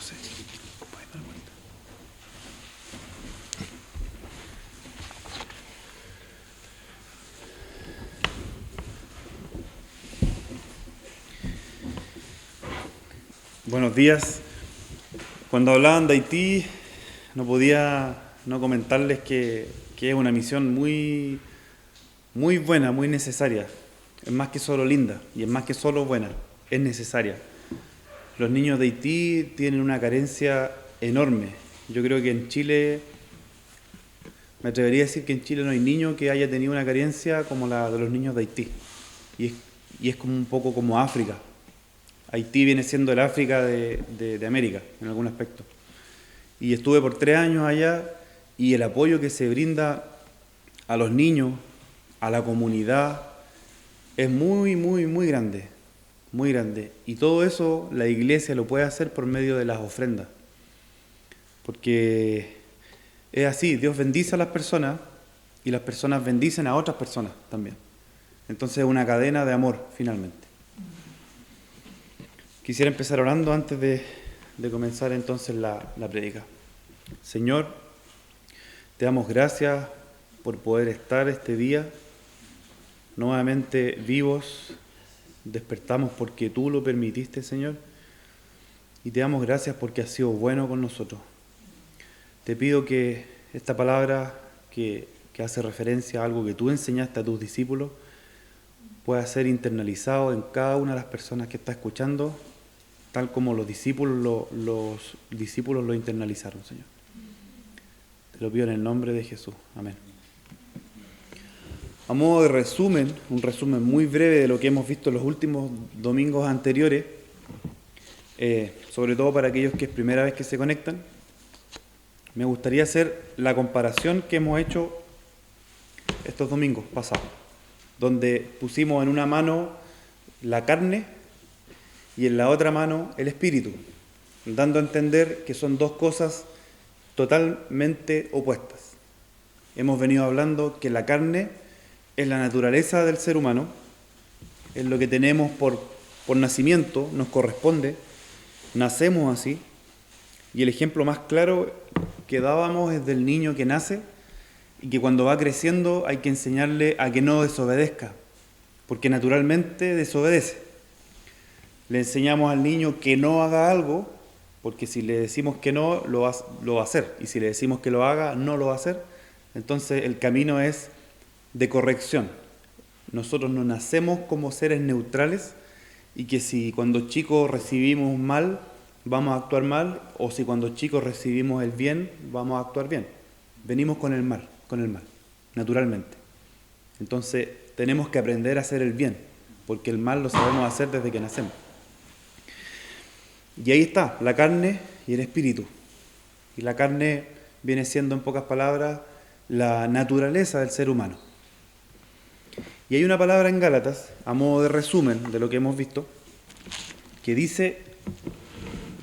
José. Buenos días. Cuando hablaban de Haití, no podía no comentarles que es una misión muy buena, muy necesaria. Es más que solo linda y es más que solo buena, es necesaria. Los niños de Haití tienen una carencia enorme. Yo creo que en Chile, me atrevería a decir que en Chile no hay niño que haya tenido una carencia como la de los niños de Haití. Y es como un poco como África. Haití viene siendo el África de América, en algún aspecto. Y estuve por 3 años allá y el apoyo que se brinda a los niños, a la comunidad, es muy grande, muy grande. Y todo eso la iglesia lo puede hacer por medio de las ofrendas. Porque es así, Dios bendice a las personas y las personas bendicen a otras personas también. Entonces es una cadena de amor, finalmente. Quisiera empezar orando antes de comenzar entonces la prédica. Señor, te damos gracias por poder estar este día nuevamente vivos. Despertamos porque tú lo permitiste, Señor. Y te damos gracias porque has sido bueno con nosotros. Te pido que esta palabra que hace referencia a algo que tú enseñaste a tus discípulos pueda ser internalizado en cada una de las personas que está escuchando, tal como los discípulos lo internalizaron, Señor. Te lo pido en el nombre de Jesús. Amén. A modo de resumen, un resumen muy breve de lo que hemos visto los últimos domingos anteriores, sobre todo para aquellos que es primera vez que se conectan, me gustaría hacer la comparación que hemos hecho estos domingos pasados, donde pusimos en una mano la carne y en la otra mano el espíritu, dando a entender que son dos cosas totalmente opuestas. Hemos venido hablando que la carne es la naturaleza del ser humano, es lo que tenemos por nacimiento, nos corresponde, nacemos así, y el ejemplo más claro que dábamos es del niño que nace y que cuando va creciendo hay que enseñarle a que no desobedezca, porque naturalmente desobedece. Le enseñamos al niño que no haga algo, porque si le decimos que no, lo va a hacer. Y si le decimos que lo haga, no lo va a hacer. Entonces el camino es de corrección. Nosotros no nacemos como seres neutrales y que si cuando chicos recibimos mal, vamos a actuar mal, o si cuando chicos recibimos el bien, vamos a actuar bien. Venimos con el mal, naturalmente. Entonces tenemos que aprender a hacer el bien, porque el mal lo sabemos hacer desde que nacemos. Y ahí está, la carne y el espíritu. Y la carne viene siendo, en pocas palabras, la naturaleza del ser humano. Y hay una palabra en Gálatas, a modo de resumen de lo que hemos visto, que dice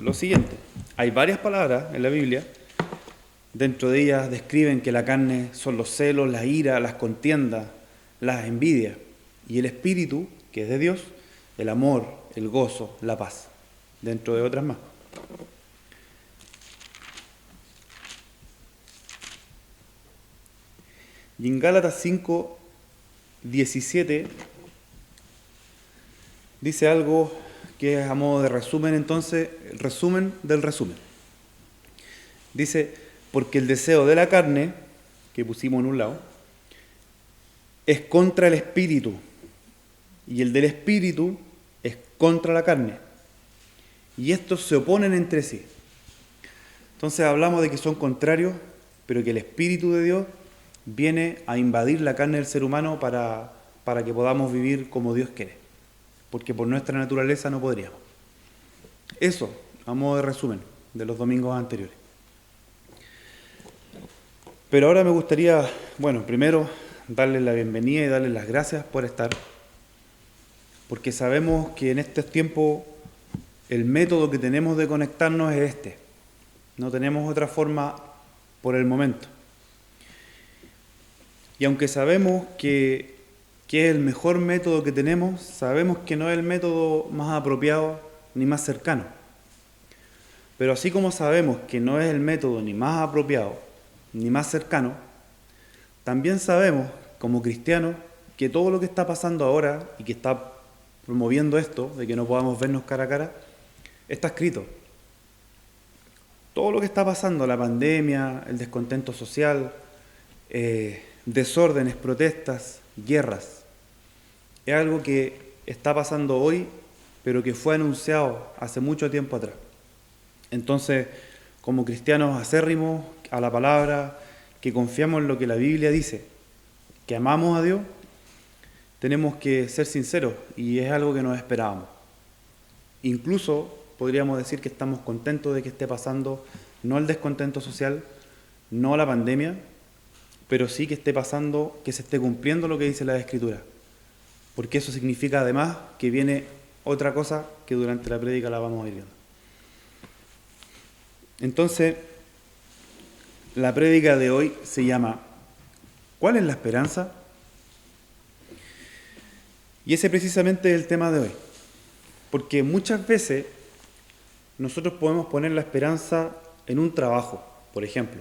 lo siguiente. Hay varias palabras en la Biblia, dentro de ellas describen que la carne son los celos, la ira, las contiendas, las envidias, y el espíritu, que es de Dios, el amor, el gozo, la paz, dentro de otras más. Y en Gálatas 5:17 dice algo que es a modo de resumen, entonces, el resumen del resumen. Dice, porque el deseo de la carne, que pusimos en un lado, es contra el espíritu, y el del espíritu es contra la carne. Y estos se oponen entre sí. Entonces hablamos de que son contrarios, pero que el Espíritu de Dios viene a invadir la carne del ser humano para que podamos vivir como Dios quiere. Porque por nuestra naturaleza no podríamos. Eso, a modo de resumen, de los domingos anteriores. Pero ahora me gustaría, primero darles la bienvenida y darles las gracias por estar. Porque sabemos que en este tiempo el método que tenemos de conectarnos es este. No tenemos otra forma por el momento. Y aunque sabemos que es el mejor método que tenemos, sabemos que no es el método más apropiado ni más cercano. Pero así como sabemos que no es el método ni más apropiado, ni más cercano, también sabemos, como cristianos, que todo lo que está pasando ahora y que está promoviendo esto, de que no podamos vernos cara a cara, está escrito. Todo lo que está pasando, la pandemia, el descontento social, desórdenes, protestas, guerras, es algo que está pasando hoy, pero que fue anunciado hace mucho tiempo atrás. Entonces, como cristianos acérrimos a la palabra, que confiamos en lo que la Biblia dice, que amamos a Dios, tenemos que ser sinceros y es algo que nos esperábamos. Incluso podríamos decir que estamos contentos de que esté pasando no el descontento social, no la pandemia, pero sí que esté pasando, que se esté cumpliendo lo que dice la Escritura. Porque eso significa además que viene otra cosa que durante la prédica la vamos a ir viendo. Entonces, la prédica de hoy se llama ¿cuál es la esperanza? Y ese precisamente es el tema de hoy. Porque muchas veces nosotros podemos poner la esperanza en un trabajo, por ejemplo.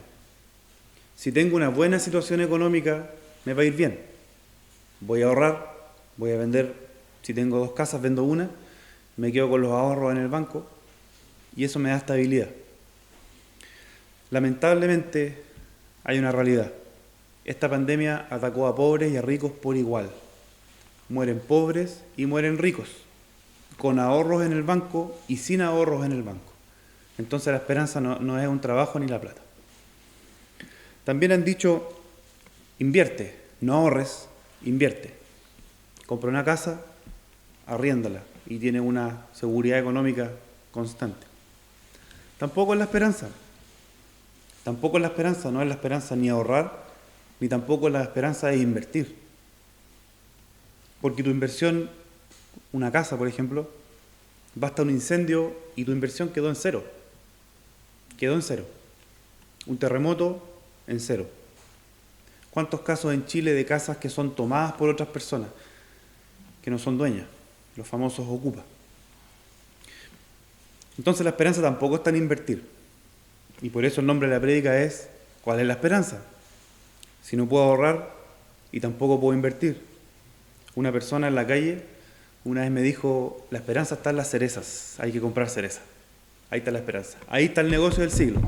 Si tengo una buena situación económica, me va a ir bien. Voy a ahorrar, voy a vender, si tengo 2 casas, vendo una, me quedo con los ahorros en el banco y eso me da estabilidad. Lamentablemente hay una realidad. Esta pandemia atacó a pobres y a ricos por igual. Mueren pobres y mueren ricos, con ahorros en el banco y sin ahorros en el banco. Entonces la esperanza no es un trabajo ni la plata. También han dicho, invierte, no ahorres, invierte. Compra una casa, arriéndala y tiene una seguridad económica constante. Tampoco es la esperanza. Tampoco es la esperanza, no es la esperanza ni ahorrar, ni tampoco la esperanza es invertir. Porque tu inversión, una casa por ejemplo, basta un incendio y tu inversión quedó en cero. Quedó en cero. Un terremoto, en cero. ¿Cuántos casos en Chile de casas que son tomadas por otras personas, que no son dueñas? Los famosos ocupas. Entonces la esperanza tampoco está en invertir. Y por eso el nombre de la prédica es ¿cuál es la esperanza? Si no puedo ahorrar y tampoco puedo invertir. Una persona en la calle una vez me dijo, la esperanza está en las cerezas, hay que comprar cerezas. Ahí está la esperanza. Ahí está el negocio del siglo.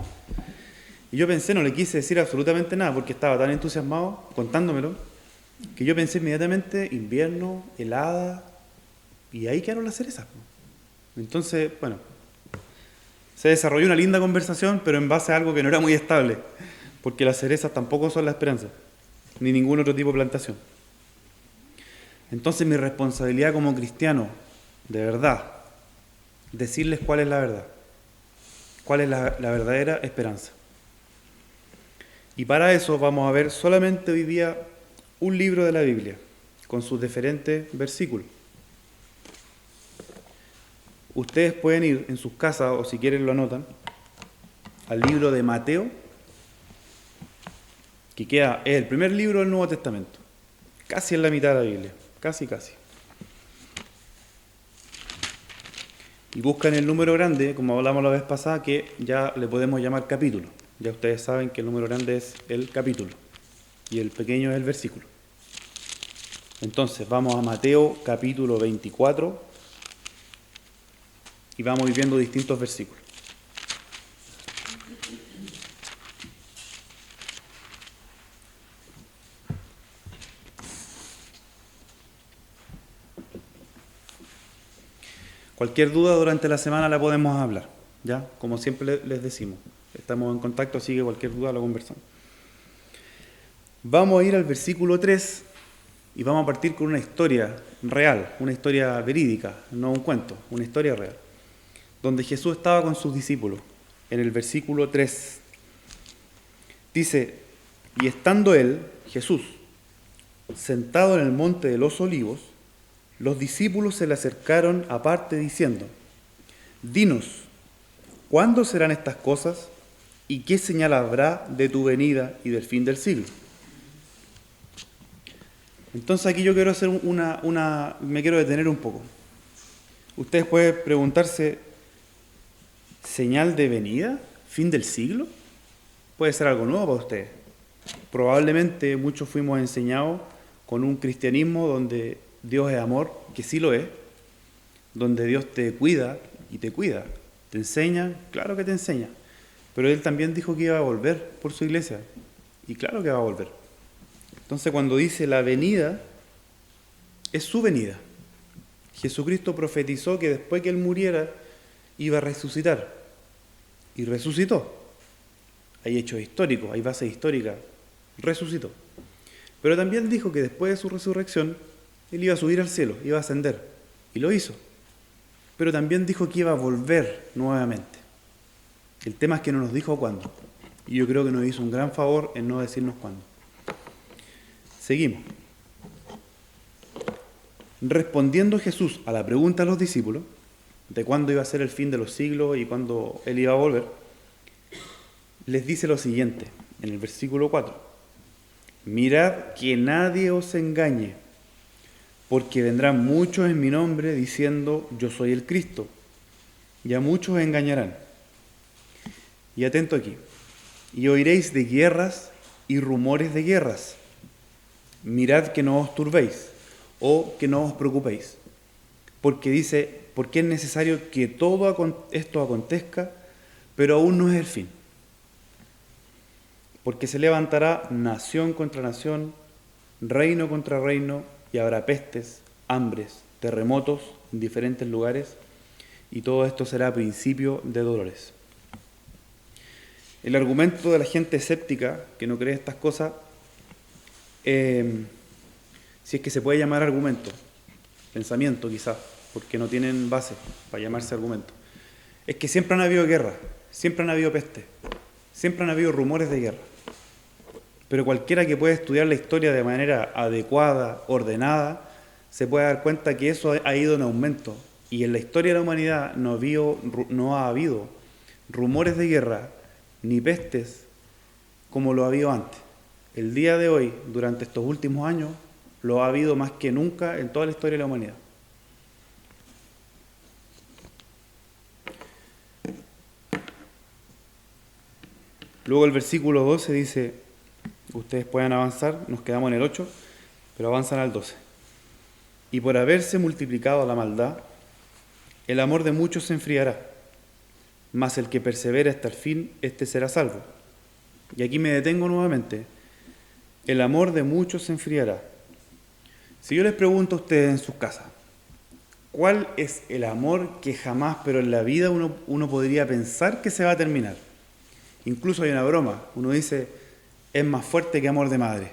Y yo pensé, no le quise decir absolutamente nada porque estaba tan entusiasmado contándomelo, que yo pensé inmediatamente invierno, helada, y ahí quedaron las cerezas. Entonces, bueno, se desarrolló una linda conversación, pero en base a algo que no era muy estable, porque las cerezas tampoco son la esperanza, ni ningún otro tipo de plantación. Entonces mi responsabilidad como cristiano, de verdad, decirles cuál es la verdad, cuál es la verdadera esperanza. Y para eso vamos a ver solamente hoy día un libro de la Biblia, con sus diferentes versículos. Ustedes pueden ir en sus casas, o si quieren lo anotan, al libro de Mateo, que es el primer libro del Nuevo Testamento, casi en la mitad de la Biblia, casi. Y buscan el número grande, como hablamos la vez pasada, que ya le podemos llamar capítulo. Ya ustedes saben que el número grande es el capítulo y el pequeño es el versículo. Entonces vamos a Mateo capítulo 24 y vamos a ir viendo distintos versículos. Cualquier duda durante la semana la podemos hablar, ¿ya? Como siempre les decimos, estamos en contacto, así que cualquier duda la conversamos. Vamos a ir al versículo 3 y vamos a partir con una historia real, una historia verídica, no un cuento, una historia real, donde Jesús estaba con sus discípulos. En el versículo 3 dice, y estando él, Jesús, sentado en el monte de los olivos, los discípulos se le acercaron aparte diciendo, dinos, ¿cuándo serán estas cosas y qué señal habrá de tu venida y del fin del siglo? Entonces aquí yo quiero hacer me quiero detener un poco. Ustedes pueden preguntarse, ¿Señal de venida? ¿Fin del siglo? Puede ser algo nuevo para ustedes. Probablemente muchos fuimos enseñados con un cristianismo donde Dios es amor, que sí lo es, donde Dios te cuida y te cuida. ¿Te enseña? Claro que te enseña. Pero Él también dijo que iba a volver por su iglesia. Y claro que va a volver. Entonces cuando dice la venida, es su venida. Jesucristo profetizó que después que Él muriera, iba a resucitar. Y resucitó. Hay hechos históricos, hay bases históricas. Resucitó. Pero también dijo que después de su resurrección, Él iba a subir al cielo, iba a ascender. Y lo hizo. Pero también dijo que iba a volver nuevamente. El tema es que no nos dijo cuándo. Y yo creo que nos hizo un gran favor en no decirnos cuándo. Seguimos. Respondiendo Jesús a la pregunta de los discípulos, de cuándo iba a ser el fin de los siglos y cuándo Él iba a volver, les dice lo siguiente, en el versículo 4. Mirad que nadie os engañe, porque vendrán muchos en mi nombre diciendo, yo soy el Cristo, y a muchos engañarán. Y atento aquí, y oiréis de guerras y rumores de guerras. Mirad que no os turbéis, o que no os preocupéis, porque dice, porque es necesario que todo esto acontezca, pero aún no es el fin. Porque se levantará nación contra nación, reino contra reino, y habrá pestes, hambres, terremotos en diferentes lugares, y todo esto será principio de dolores. El argumento de la gente escéptica, que no cree estas cosas, si es que se puede llamar argumento, pensamiento quizás, porque no tienen base para llamarse argumento, es que siempre han habido guerra, siempre han habido peste, siempre han habido rumores de guerra. Pero cualquiera que pueda estudiar la historia de manera adecuada, ordenada, se puede dar cuenta que eso ha ido en aumento. Y en la historia de la humanidad no ha habido rumores de guerra ni pestes como lo ha habido antes. El día de hoy, durante estos últimos años, lo ha habido más que nunca en toda la historia de la humanidad. Luego el versículo 12 dice, ustedes pueden avanzar, nos quedamos en el 8, pero avanzan al 12. Y por haberse multiplicado la maldad, el amor de muchos se enfriará, mas el que persevera hasta el fin, éste será salvo. Y aquí me detengo nuevamente. El amor de muchos se enfriará. Si yo les pregunto a ustedes en sus casas, ¿cuál es el amor que jamás, pero en la vida uno podría pensar que se va a terminar? Incluso hay una broma, uno dice, es más fuerte que amor de madre.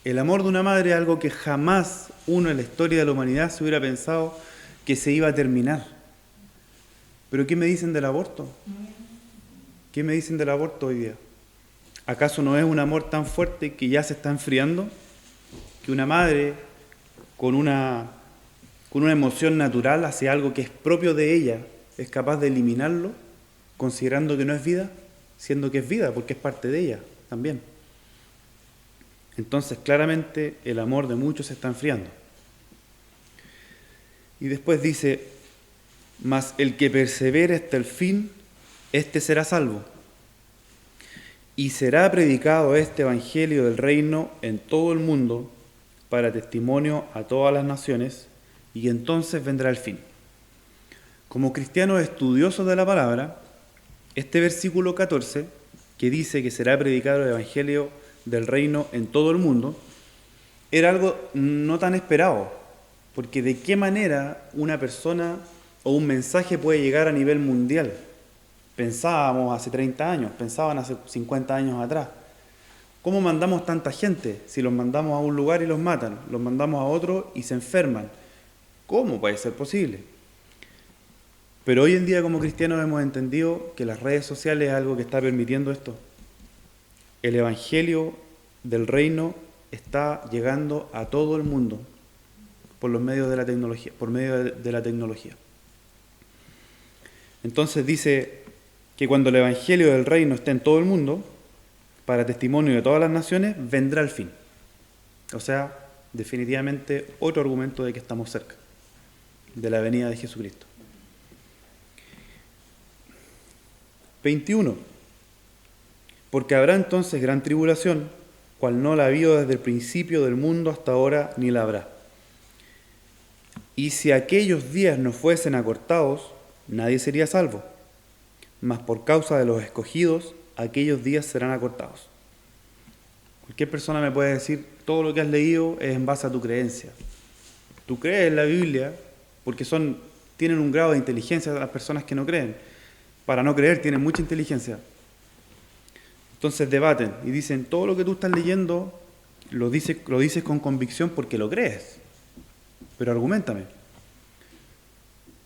El amor de una madre es algo que jamás uno en la historia de la humanidad se hubiera pensado que se iba a terminar. ¿Pero qué me dicen del aborto? ¿Qué me dicen del aborto hoy día? ¿Acaso no es un amor tan fuerte que ya se está enfriando? Que una madre con una emoción natural hacia algo que es propio de ella es capaz de eliminarlo, considerando que no es vida, siendo que es vida, porque es parte de ella también. Entonces, claramente, el amor de muchos se está enfriando. Y después dice, mas el que persevere hasta el fin, éste será salvo. Y será predicado este evangelio del reino en todo el mundo para testimonio a todas las naciones, y entonces vendrá el fin. Como cristianos estudiosos de la palabra, este versículo 14, que dice que será predicado el evangelio del reino en todo el mundo, era algo no tan esperado, porque ¿de qué manera una persona o un mensaje puede llegar a nivel mundial? Pensábamos hace 30 años, pensaban hace 50 años atrás. ¿Cómo mandamos tanta gente? Si los mandamos a un lugar y los matan, los mandamos a otro y se enferman. ¿Cómo puede ser posible? Pero hoy en día como cristianos hemos entendido que las redes sociales es algo que está permitiendo esto. El evangelio del reino está llegando a todo el mundo por los medios de la tecnología, por medio de la tecnología. Entonces dice que cuando el evangelio del reino esté en todo el mundo, para testimonio de todas las naciones, vendrá el fin. O sea, definitivamente otro argumento de que estamos cerca de la venida de Jesucristo. 21. Porque habrá entonces gran tribulación, cual no la ha habido desde el principio del mundo hasta ahora, ni la habrá. Y si aquellos días no fuesen acortados, nadie sería salvo. Mas por causa de los escogidos, aquellos días serán acortados. Cualquier persona me puede decir, todo lo que has leído es en base a tu creencia. Tú crees en la Biblia porque tienen un grado de inteligencia las personas que no creen. Para no creer tienen mucha inteligencia. Entonces debaten y dicen, todo lo que tú estás leyendo lo dices con convicción porque lo crees. Pero argumentame.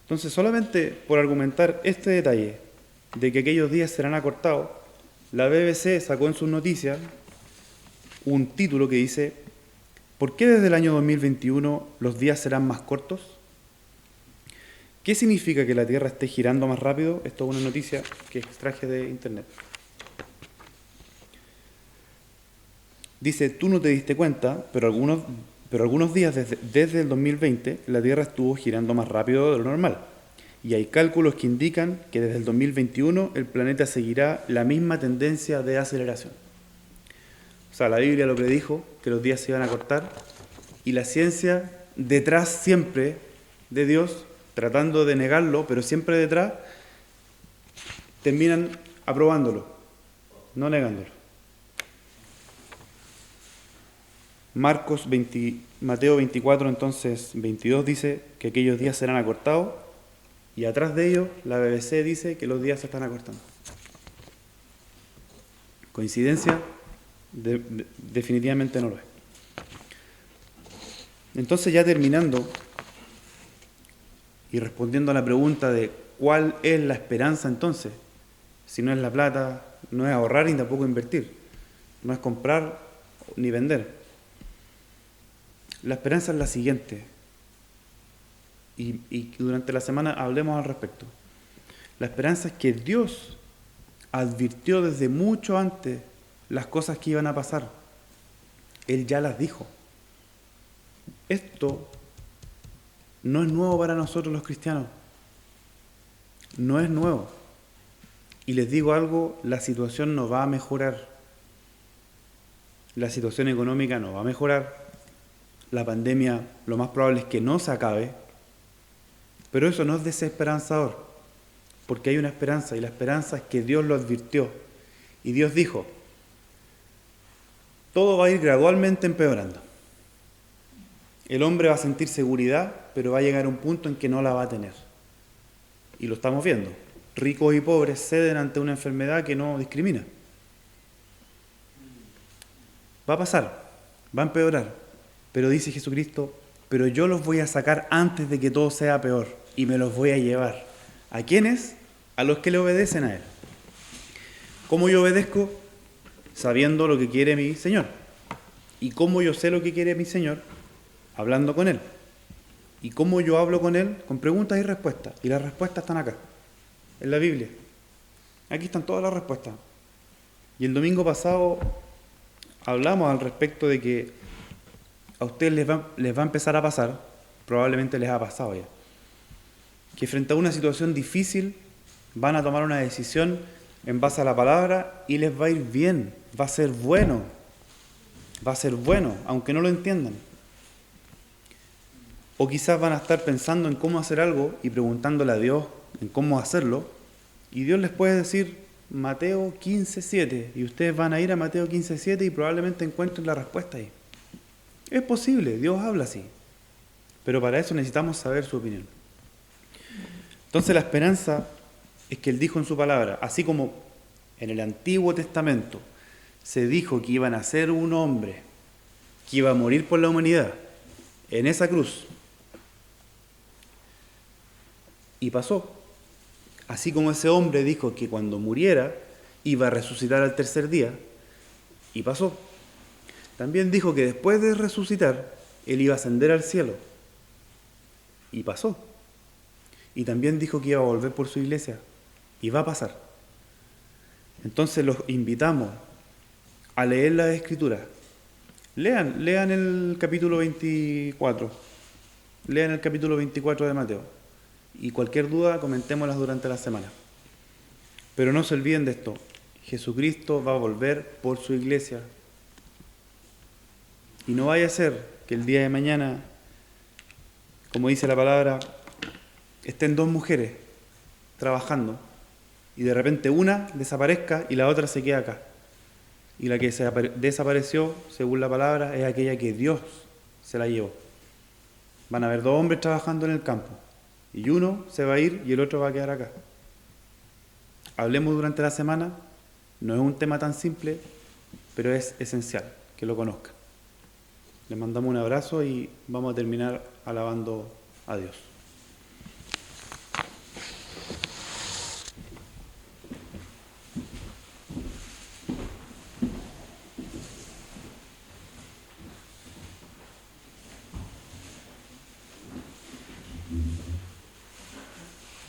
Entonces solamente por argumentar este detalle de que aquellos días serán acortados, la BBC sacó en sus noticias un título que dice, ¿por qué desde el año 2021 los días serán más cortos? ¿Qué significa que la Tierra esté girando más rápido? Esto es una noticia que extraje de internet. Dice, tú no te diste cuenta, pero algunos días desde el 2020 la Tierra estuvo girando más rápido de lo normal. Y hay cálculos que indican que desde el 2021 el planeta seguirá la misma tendencia de aceleración. O sea, la Biblia lo predijo, que los días se iban a cortar, y la ciencia detrás siempre de Dios, tratando de negarlo, pero siempre detrás, terminan aprobándolo, no negándolo. Mateo 24, entonces 22 dice que aquellos días serán acortados, y atrás de ellos la BBC dice que los días se están acortando. ¿Coincidencia? Definitivamente no lo es. Entonces, ya terminando y respondiendo a la pregunta de cuál es la esperanza entonces, si no es la plata, no es ahorrar ni tampoco invertir, no es comprar ni vender. La esperanza es la siguiente, y durante la semana hablemos al respecto. La esperanza es que Dios advirtió desde mucho antes las cosas que iban a pasar. Él ya las dijo. Esto no es nuevo para nosotros los cristianos. No es nuevo. Y les digo algo, la situación no va a mejorar. La situación económica no va a mejorar. La pandemia lo más probable es que no se acabe. Pero eso no es desesperanzador, porque hay una esperanza, y la esperanza es que Dios lo advirtió. Y Dios dijo, todo va a ir gradualmente empeorando. El hombre va a sentir seguridad, pero va a llegar a un punto en que no la va a tener. Y lo estamos viendo. Ricos y pobres ceden ante una enfermedad que no discrimina. Va a pasar, va a empeorar. Pero dice Jesucristo, pero yo los voy a sacar antes de que todo sea peor, y me los voy a llevar. ¿A quiénes? A los que le obedecen a Él. ¿Cómo yo obedezco? Sabiendo lo que quiere mi Señor. ¿Y cómo yo sé lo que quiere mi Señor? Hablando con Él. ¿Y cómo yo hablo con Él? Con preguntas y respuestas. Y las respuestas están acá, en la Biblia. Aquí están todas las respuestas. Y el domingo pasado hablamos al respecto de que a ustedes les va a empezar a pasar, probablemente les ha pasado ya, que frente a una situación difícil van a tomar una decisión en base a la palabra y les va a ir bien, va a ser bueno, aunque no lo entiendan. O quizás van a estar pensando en cómo hacer algo y preguntándole a Dios en cómo hacerlo, y Dios les puede decir Mateo 15:7, y ustedes van a ir a Mateo 15:7 y probablemente encuentren la respuesta ahí. Es posible, Dios habla así, pero para eso necesitamos saber su opinión. Entonces la esperanza es que Él dijo en su palabra, así como en el Antiguo Testamento se dijo que iban a ser un hombre que iba a morir por la humanidad en esa cruz, y pasó. Así como ese hombre dijo que cuando muriera iba a resucitar al tercer día, y pasó. También dijo que después de resucitar, Él iba a ascender al cielo, y pasó. Y también dijo que iba a volver por su iglesia, y va a pasar. Entonces los invitamos a leer las Escrituras. Lean el capítulo 24. Lean el capítulo 24 de Mateo. Y cualquier duda, comentémoslas durante la semana. Pero no se olviden de esto, Jesucristo va a volver por su iglesia. Y no vaya a ser que el día de mañana, como dice la palabra, estén dos mujeres trabajando y de repente una desaparezca y la otra se queda acá. Y la que desapareció, según la palabra, es aquella que Dios se la llevó. Van a haber dos hombres trabajando en el campo y uno se va a ir y el otro va a quedar acá. Hablemos durante la semana, no es un tema tan simple, pero es esencial que lo conozcan. Les mandamos un abrazo y vamos a terminar alabando a Dios.